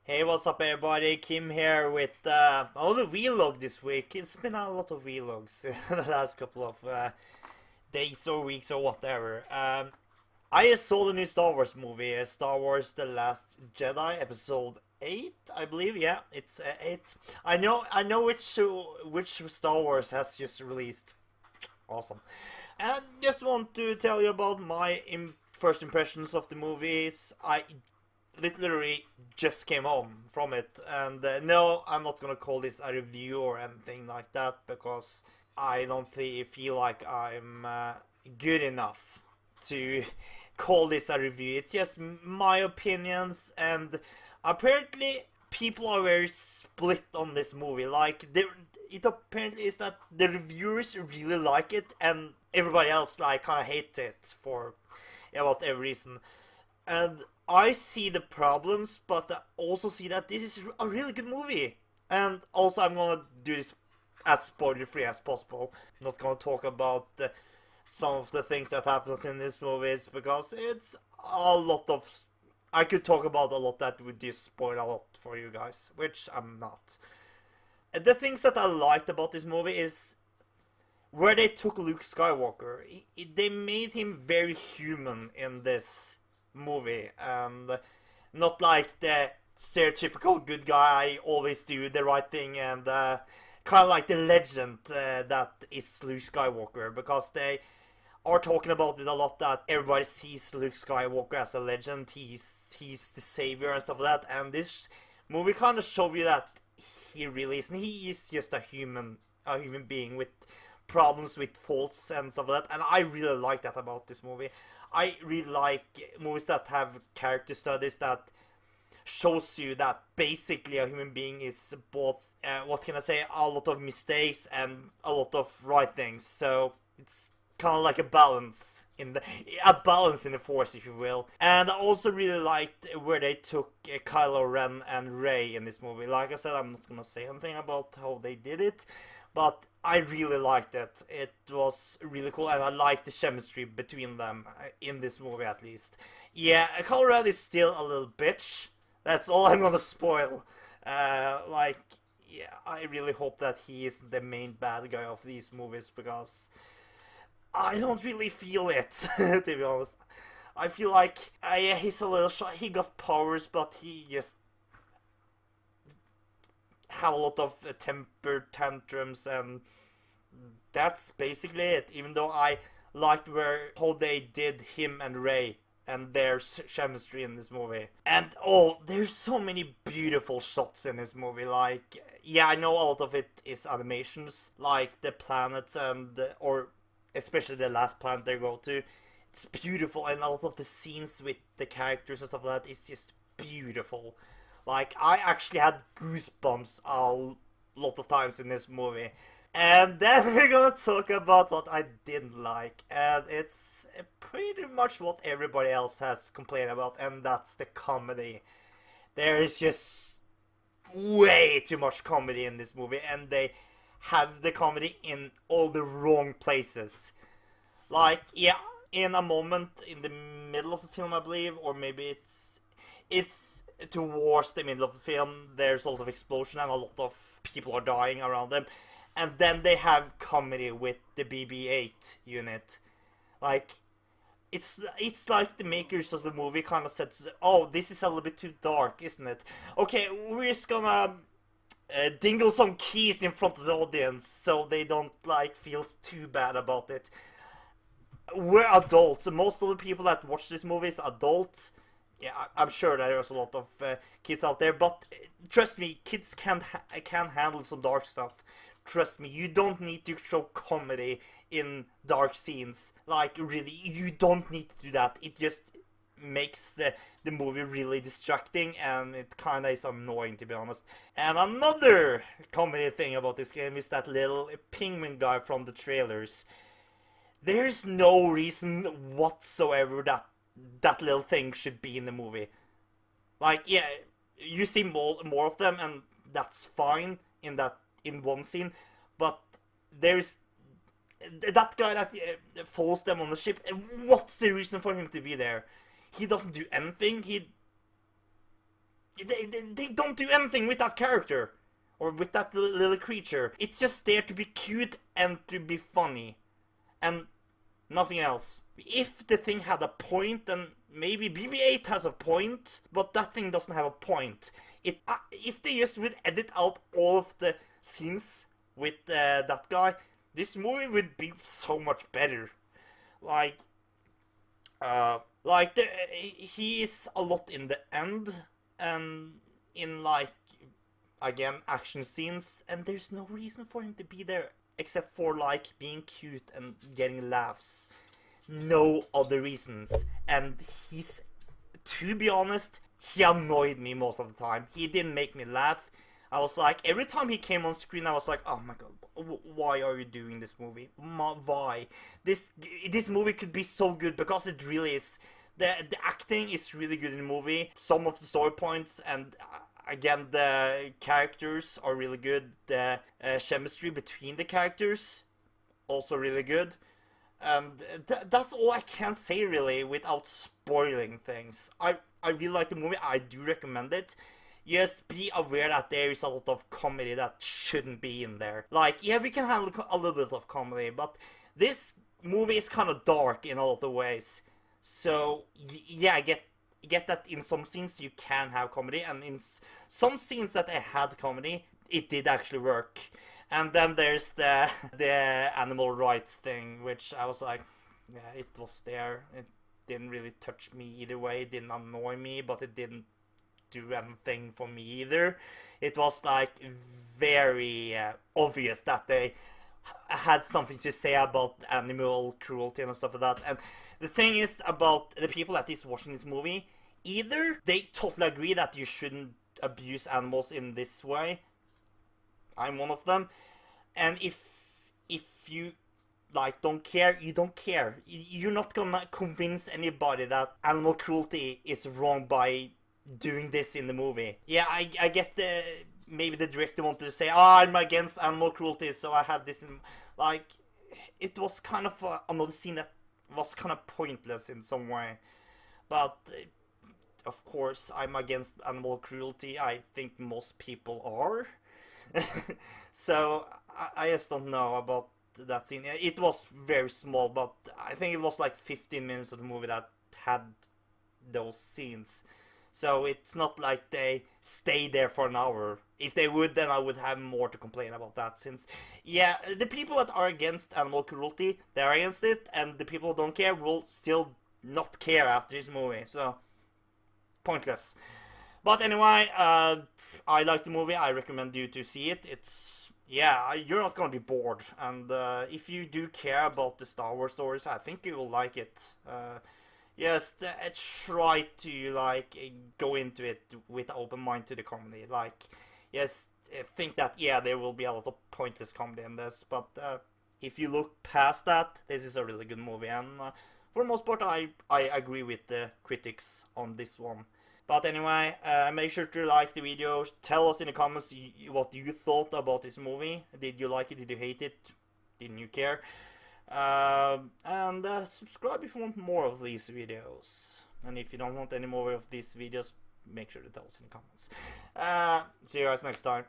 Hey, what's up everybody? Kim here with another vlog this week. It's been a lot of vlogs in the last couple of days or weeks or whatever. I just saw the new Star Wars movie, Star Wars The Last Jedi, episode 8, I believe. Yeah, it's 8. I know which Star Wars has just released. Awesome. And just want to tell you about my first impressions of the movies. I literally just came home from it, and no, I'm not gonna call this a review or anything like that because I don't feel like I'm good enough to call this a review. It's just my opinions, and apparently people are very split on this movie. Like, it apparently is that the reviewers really like it, and everybody else like kind of hate it for whatever reason. And I see the problems, but I also see that this is a really good movie. And also, I'm gonna do this as spoiler free as possible. I'm not gonna talk about some of the things that happens in this movie because it's a lot of. I could talk about a lot that would just spoil a lot for you guys, which I'm not. The things that I liked about this movie is where they took Luke Skywalker. They made him very human in this movie, and not like the stereotypical good guy, always do the right thing, and kind of like the legend that is Luke Skywalker, because they are talking about it a lot that everybody sees Luke Skywalker as a legend. He's the savior and stuff like that, and this movie kind of shows you that he really isn't. He is just a human being with problems, with faults and stuff like that, and I really like that about this movie. I really like movies that have character studies that shows you that basically a human being is both, what can I say, a lot of mistakes and a lot of right things. So it's kind of like a balance in the force, if you will. And I also really liked where they took Kylo Ren and Rey in this movie. Like I said, I'm not gonna say anything about how they did it, but I really liked it. It was really cool, and I liked the chemistry between them in this movie, at least. Yeah, Kylo Ren is still a little bitch. That's all I'm gonna spoil. Like, yeah, I really hope that he is the main bad guy of these movies because I don't really feel it, to be honest. I feel like yeah, he's a little shy. He got powers, but he just had a lot of temper tantrums, and that's basically it. Even though I liked how they did him and Ray and their chemistry in this movie. And oh, there's so many beautiful shots in this movie. Like, yeah, I know a lot of it is animations, like the planets or especially the last planet they go to. It's beautiful, and a lot of the scenes with the characters and stuff like that is just beautiful. Like, I actually had goosebumps a lot of times in this movie. And then we're gonna talk about what I didn't like, and it's pretty much what everybody else has complained about, and that's the comedy. There is just way too much comedy in this movie, and they have the comedy in all the wrong places. Like, yeah, in a moment in the middle of the film, I believe, or maybe it's towards the middle of the film. There's a lot of explosion and a lot of people are dying around them, and then they have comedy with the BB-8 unit. Like, it's like the makers of the movie kind of said, "Oh, this is a little bit too dark, isn't it? Okay, we're just gonna dingle some keys in front of the audience so they don't like feel too bad about it." We're adults. Most of the people that watch this movie is adults. Yeah, I'm sure that there's a lot of kids out there, but trust me, kids can handle some dark stuff. Trust me, you don't need to show comedy in dark scenes. Like, really, you don't need to do that. It just makes the movie really distracting, and it kinda is annoying, to be honest. And another comedy thing about this game is that little penguin guy from the trailers. There's no reason whatsoever that little thing should be in the movie. Like, yeah, you see more of them, and that's fine in one scene, but there's that guy that follows them on the ship. What's the reason for him to be there? He doesn't do anything. they don't do anything with that character or with that little creature. It's just there to be cute and to be funny, and nothing else. If the thing had a point, then maybe BB-8 has a point, but that thing doesn't have a point. If they just would edit out all of the scenes with that guy, this movie would be so much better. Like, he is a lot in the end, and in like, again, action scenes, and there's no reason for him to be there except for like being cute and getting laughs. No other reasons. And he's, to be honest, he annoyed me most of the time. He didn't make me laugh. I was like, every time he came on screen, I was like, oh my god, why are you doing this movie? Why? This movie could be so good, because it really is. The acting is really good in the movie. Some of the story points and again, the characters are really good. The chemistry between the characters also really good. And that's all I can say really without spoiling things. I really like the movie. I do recommend it. Just be aware that there is a lot of comedy that shouldn't be in there. Like, yeah, we can handle a little bit of comedy, but this movie is kind of dark in a lot of ways. So, yeah, get that in some scenes you can have comedy, and in some scenes that I had comedy, it did actually work. And then there's the animal rights thing, which I was like, yeah, it was there. It didn't really touch me either way. It didn't annoy me, but it didn't do anything for me either. It was like very obvious that they had something to say about animal cruelty and stuff like that. And the thing is about the people that is watching this movie, either they totally agree that you shouldn't abuse animals in this way. I'm one of them. And if you like don't care, you don't care. You're not gonna convince anybody that animal cruelty is wrong by doing this in the movie. Yeah, I get the, maybe the director wanted to say, oh, I'm against animal cruelty, so I had this in, like, it was kind of another scene that was kind of pointless in some way. But of course, I'm against animal cruelty. I think most people are. So I just don't know about that scene. It was very small, but I think it was like 15 minutes of the movie that had those scenes. So it's not like they stay there for an hour. If they would, then I would have more to complain about that. Since, yeah, the people that are against animal cruelty, they're against it, and the people who don't care will still not care after this movie. So, pointless. But anyway, I like the movie. I recommend you to see it. It's, yeah, you're not gonna be bored. And if you do care about the Star Wars stories, I think you will like it. Just try to like go into it with an open mind to the comedy. Like, yes, think that, yeah, there will be a lot of pointless comedy in this, but if you look past that, this is a really good movie. And for the most part, I agree with the critics on this one. But anyway, make sure to like the video. Tell us in the comments what you thought about this movie. Did you like it? Did you hate it? Didn't you care? And subscribe if you want more of these videos. And if you don't want any more of these videos, make sure to tell us in the comments. See you guys next time.